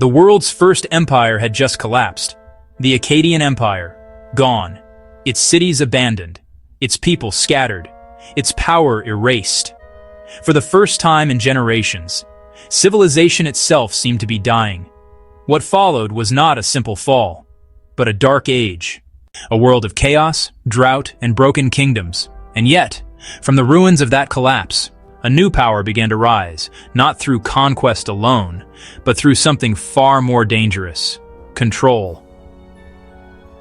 The world's first empire had just collapsed. The Akkadian Empire, gone. Its cities abandoned. Its people scattered. Its power erased. For the first time in generations, civilization itself seemed to be dying. What followed was not a simple fall, but a dark age. A world of chaos, drought, and broken kingdoms. And yet, from the ruins of that collapse, a new power began to rise, not through conquest alone, but through something far more dangerous: control.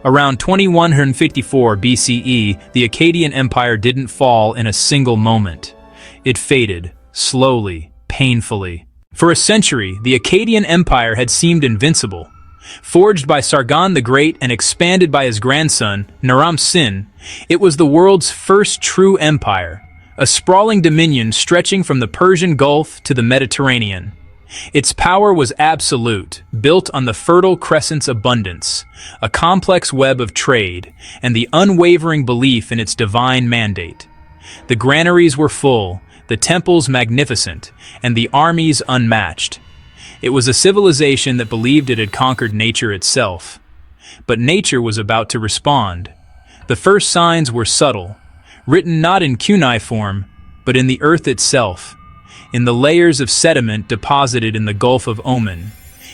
Around 2154 BCE, the Akkadian Empire didn't fall in a single moment. It faded, slowly, painfully. For a century, the Akkadian Empire had seemed invincible. Forged by Sargon the Great and expanded by his grandson, Naram-Sin, it was the world's first true empire, a sprawling dominion stretching from the Persian Gulf to the Mediterranean. Its power was absolute, built on the Fertile Crescent's abundance, a complex web of trade, and the unwavering belief in its divine mandate. The granaries were full, the temples magnificent, and the armies unmatched. It was a civilization that believed it had conquered nature itself. But nature was about to respond. The first signs were subtle, written not in cuneiform, but in the earth itself, in the layers of sediment deposited in the Gulf of Oman,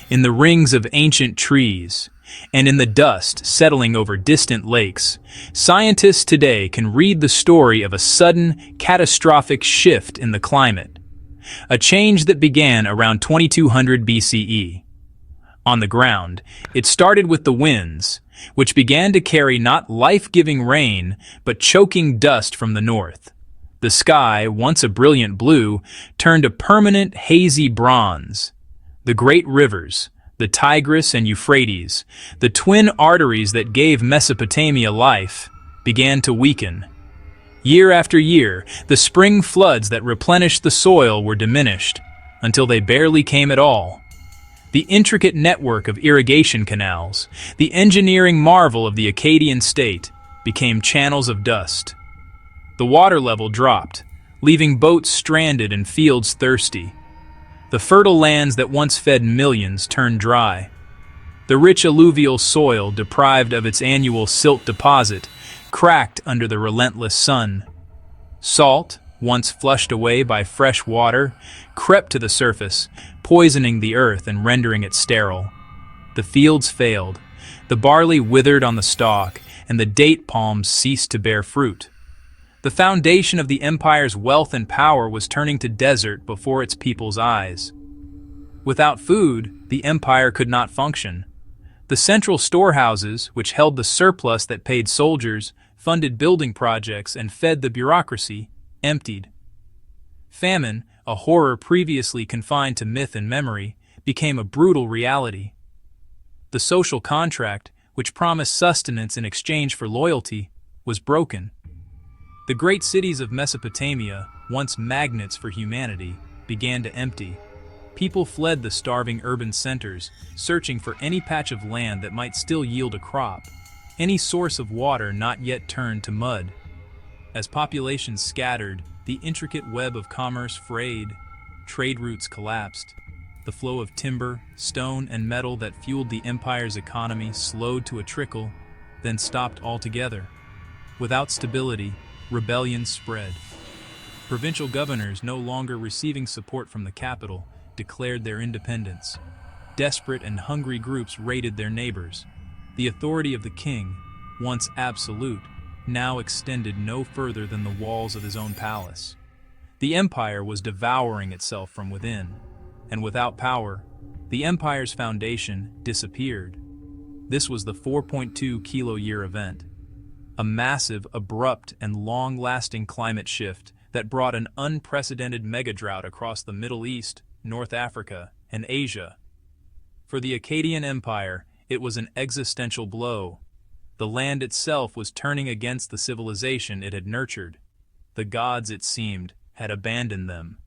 in the rings of ancient trees, and in the dust settling over distant lakes. Scientists today can read the story of a sudden, catastrophic shift in the climate, a change that began around 2200 BCE. On the ground, it started with the winds, which began to carry not life-giving rain, but choking dust from the north. The sky, once a brilliant blue, turned a permanent hazy bronze. The great rivers, the Tigris and Euphrates, the twin arteries that gave Mesopotamia life, began to weaken. Year after year, the spring floods that replenished the soil were diminished, until they barely came at all. The intricate network of irrigation canals, the engineering marvel of the Akkadian state, became channels of dust. The water level dropped, leaving boats stranded and fields thirsty. The fertile lands that once fed millions turned dry. The rich alluvial soil, deprived of its annual silt deposit, cracked under the relentless sun. Salt, once flushed away by fresh water, crept to the surface, poisoning the earth and rendering it sterile. The fields failed, the barley withered on the stalk, and the date palms ceased to bear fruit. The foundation of the empire's wealth and power was turning to desert before its people's eyes. Without food, the empire could not function. The central storehouses, which held the surplus that paid soldiers, funded building projects, and fed the bureaucracy, emptied. Famine, a horror previously confined to myth and memory, became a brutal reality. The social contract, which promised sustenance in exchange for loyalty, was broken. The great cities of Mesopotamia, once magnets for humanity, began to empty. People fled the starving urban centers, searching for any patch of land that might still yield a crop, any source of water not yet turned to mud. As populations scattered, the intricate web of commerce frayed, trade routes collapsed. The flow of timber, stone, and metal that fueled the empire's economy slowed to a trickle, then stopped altogether. Without stability, rebellion spread. Provincial governors, no longer receiving support from the capital, declared their independence. Desperate and hungry groups raided their neighbors. The authority of the king, once absolute, now extended no further than the walls of his own palace. The empire was devouring itself from within, and without power, the empire's foundation disappeared. This was the 4.2 kilo-year event. A massive, abrupt, and long-lasting climate shift that brought an unprecedented mega-drought across the Middle East, North Africa, and Asia. For the Akkadian Empire, it was an existential blow. The land itself was turning against the civilization it had nurtured. The gods, it seemed, had abandoned them.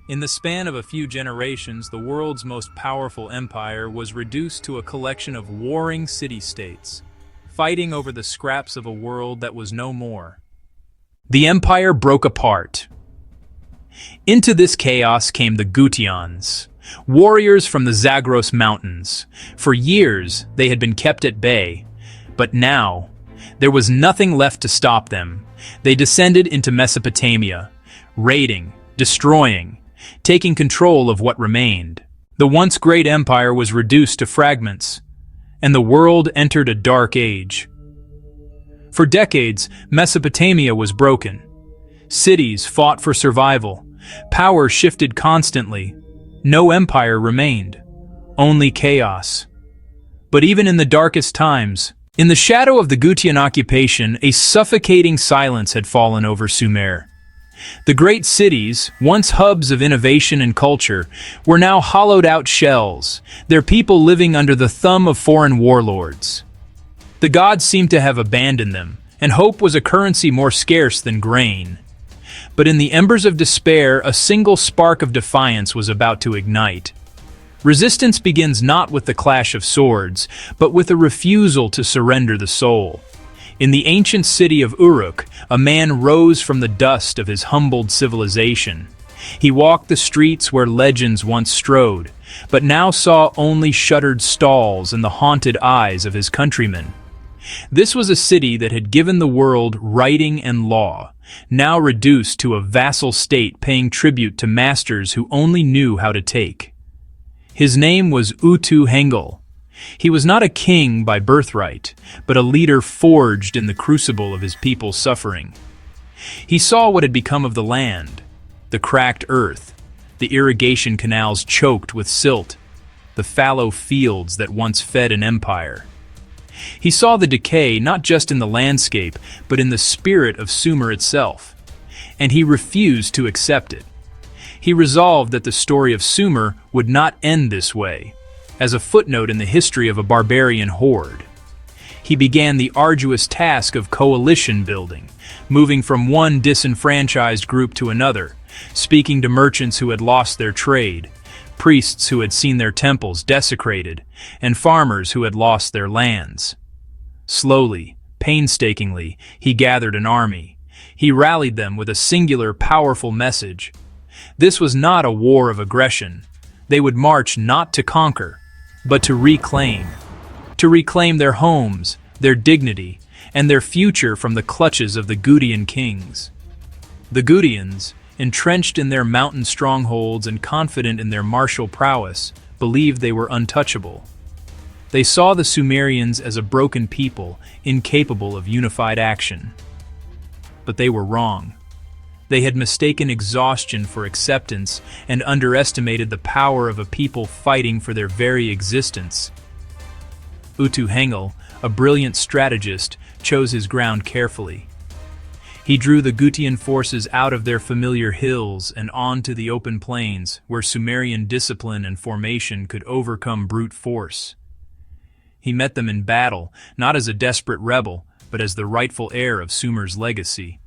In the span of a few generations, the world's most powerful empire was reduced to a collection of warring city-states, fighting over the scraps of a world that was no more. The empire broke apart. Into this chaos came the Gutians, warriors from the Zagros Mountains. For years, they had been kept at bay, but now, there was nothing left to stop them. They descended into Mesopotamia, raiding, destroying, taking control of what remained. The once great empire was reduced to fragments, and the world entered a dark age. For decades, Mesopotamia was broken. Cities fought for survival. Power shifted constantly. No empire remained. Only chaos. But even in the darkest times, in the shadow of the Gutian occupation, a suffocating silence had fallen over Sumer. The great cities, once hubs of innovation and culture, were now hollowed-out shells, their people living under the thumb of foreign warlords. The gods seemed to have abandoned them, and hope was a currency more scarce than grain. But in the embers of despair, a single spark of defiance was about to ignite. Resistance begins not with the clash of swords, but with a refusal to surrender the soul. In the ancient city of Uruk, a man rose from the dust of his humbled civilization. He walked the streets where legends once strode, but now saw only shuttered stalls and the haunted eyes of his countrymen. This was a city that had given the world writing and law, now reduced to a vassal state paying tribute to masters who only knew how to take. His name was Utu-hengal. He was not a king by birthright, but a leader forged in the crucible of his people's suffering. He saw what had become of the land, the cracked earth, the irrigation canals choked with silt, the fallow fields that once fed an empire. He saw the decay not just in the landscape, but in the spirit of Sumer itself, and he refused to accept it. He resolved that the story of Sumer would not end this way, as a footnote in the history of a barbarian horde. He began the arduous task of coalition building, moving from one disenfranchised group to another, speaking to merchants who had lost their trade, priests who had seen their temples desecrated, and farmers who had lost their lands. Slowly, painstakingly, he gathered an army. He rallied them with a singular, powerful message. This was not a war of aggression. They would march not to conquer, but to reclaim their homes, their dignity, and their future from the clutches of the Gutian kings. The Gutians, entrenched in their mountain strongholds and confident in their martial prowess, believed they were untouchable. They saw the Sumerians as a broken people, incapable of unified action. But they were wrong. They had mistaken exhaustion for acceptance and underestimated the power of a people fighting for their very existence. Utu-hengal, a brilliant strategist, chose his ground carefully. He drew the Gutian forces out of their familiar hills and onto the open plains where Sumerian discipline and formation could overcome brute force. He met them in battle, not as a desperate rebel, but as the rightful heir of Sumer's legacy.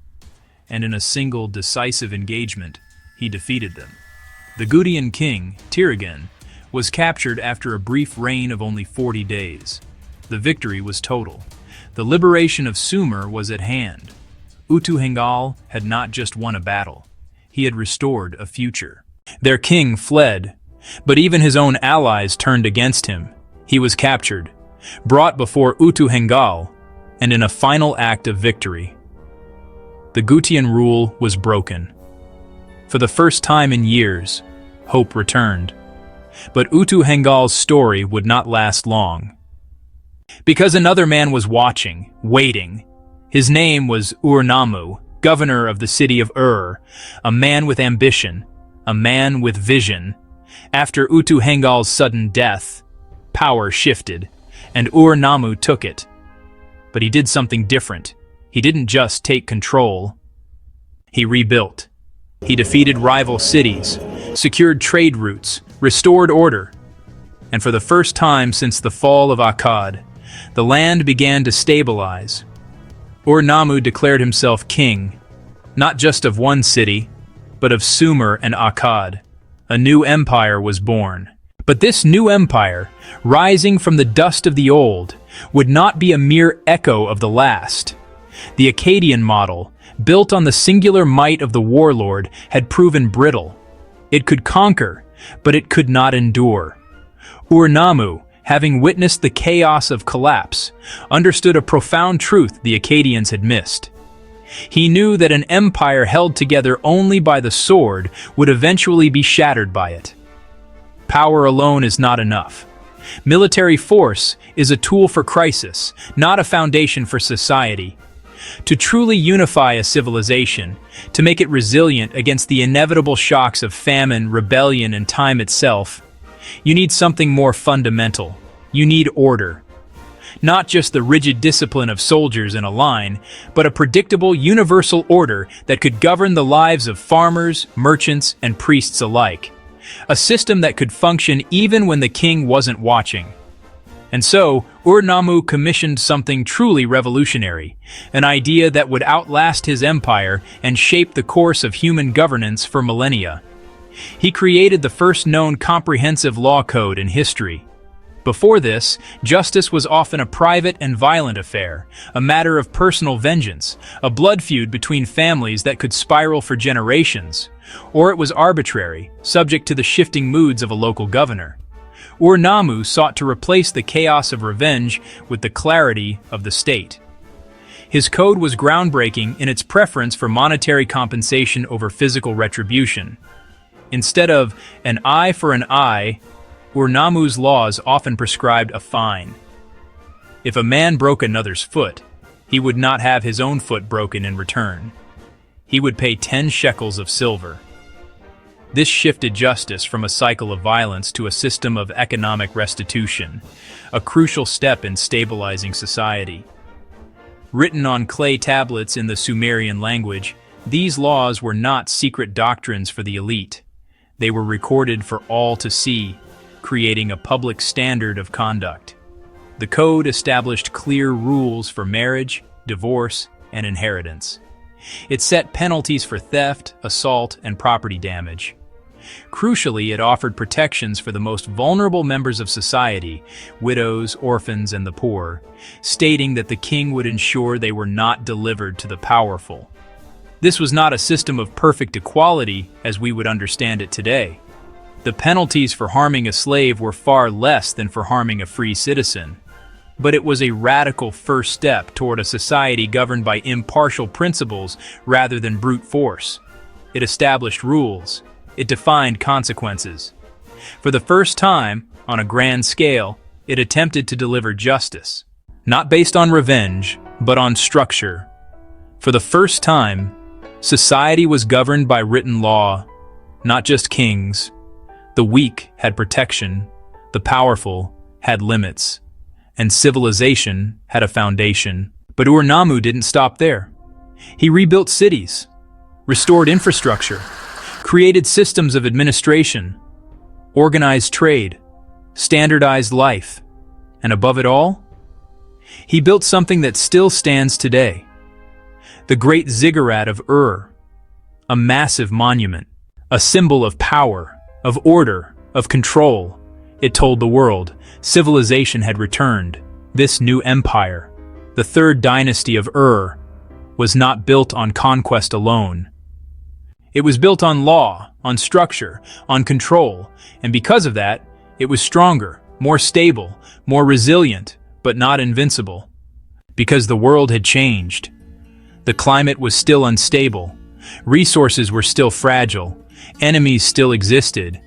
And in a single decisive engagement, he defeated them. The Gutian king, Tir-again, was captured after a brief reign of only 40 days. The victory was total. The liberation of Sumer was at hand. Utu-hengal had not just won a battle. He had restored a future. Their king fled, but even his own allies turned against him. He was captured, brought before Utu-hengal, and in a final act of victory, the Gutian rule was broken. For the first time in years, hope returned. But Utu-hengal's story would not last long. Because another man was watching, waiting. His name was Ur-Nammu, governor of the city of Ur, a man with ambition, a man with vision. After Utu-hengal's sudden death, power shifted, and Ur-Nammu took it. But he did something different. He didn't just take control. He rebuilt. He defeated rival cities, secured trade routes, restored order. And for the first time since the fall of Akkad, the land began to stabilize. Ur-Nammu declared himself king, not just of one city, but of Sumer and Akkad. A new empire was born. But this new empire, rising from the dust of the old, would not be a mere echo of the last. The Akkadian model, built on the singular might of the warlord, had proven brittle. It could conquer, but it could not endure. Ur-Nammu, having witnessed the chaos of collapse, understood a profound truth the Akkadians had missed. He knew that an empire held together only by the sword would eventually be shattered by it. Power alone is not enough. Military force is a tool for crisis, not a foundation for society. To truly unify a civilization, to make it resilient against the inevitable shocks of famine, rebellion, and time itself, you need something more fundamental. You need order. Not just the rigid discipline of soldiers in a line, but a predictable, universal order that could govern the lives of farmers, merchants, and priests alike. A system that could function even when the king wasn't watching. And so, Ur-Nammu commissioned something truly revolutionary, an idea that would outlast his empire and shape the course of human governance for millennia. He created the first known comprehensive law code in history. Before this, justice was often a private and violent affair, a matter of personal vengeance, a blood feud between families that could spiral for generations, or it was arbitrary, subject to the shifting moods of a local governor. Ur-Nammu sought to replace the chaos of revenge with the clarity of the state. His code was groundbreaking in its preference for monetary compensation over physical retribution. Instead of an eye for an eye, Ur-Nammu's laws often prescribed a fine. If a man broke another's foot, he would not have his own foot broken in return. He would pay 10 shekels of silver. This shifted justice from a cycle of violence to a system of economic restitution, a crucial step in stabilizing society. Written on clay tablets in the Sumerian language, these laws were not secret doctrines for the elite. They were recorded for all to see, creating a public standard of conduct. The code established clear rules for marriage, divorce, and inheritance. It set penalties for theft, assault, and property damage. Crucially, it offered protections for the most vulnerable members of society, widows, orphans, and the poor, stating that the king would ensure they were not delivered to the powerful. This was not a system of perfect equality as we would understand it today. The penalties for harming a slave were far less than for harming a free citizen. But it was a radical first step toward a society governed by impartial principles rather than brute force. It established rules. It defined consequences. For the first time, on a grand scale, it attempted to deliver justice. Not based on revenge, but on structure. For the first time, society was governed by written law, not just kings. The weak had protection, the powerful had limits, and civilization had a foundation. But Ur-Nammu didn't stop there. He rebuilt cities, restored infrastructure, created systems of administration, organized trade, standardized life, and above it all, he built something that still stands today. The Great Ziggurat of Ur, a massive monument, a symbol of power, of order, of control. It told the world civilization had returned. This new empire, the third dynasty of Ur, was not built on conquest alone. It was built on law, on structure, on control, and because of that, it was stronger, more stable, more resilient, but not invincible. Because the world had changed. The climate was still unstable, resources were still fragile, enemies still existed,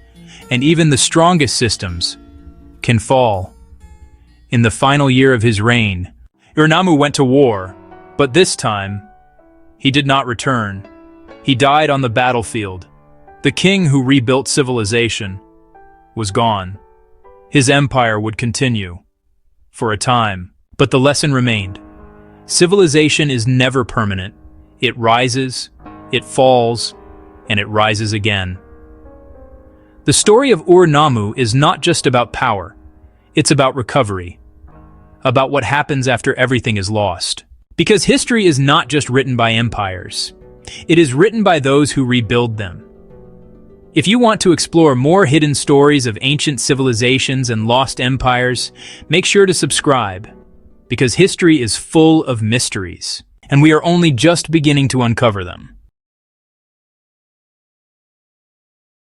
and even the strongest systems can fall. In the final year of his reign, Ur-Nammu went to war, but this time, he did not return. He died on the battlefield. The king who rebuilt civilization was gone. His empire would continue, for a time, but the lesson remained. Civilization is never permanent. It rises, it falls, and it rises again. The story of Ur-Nammu is not just about power. It's about recovery, about what happens after everything is lost. Because history is not just written by empires. It is written by those who rebuild them. If you want to explore more hidden stories of ancient civilizations and lost empires, make sure to subscribe, because history is full of mysteries, and we are only just beginning to uncover them.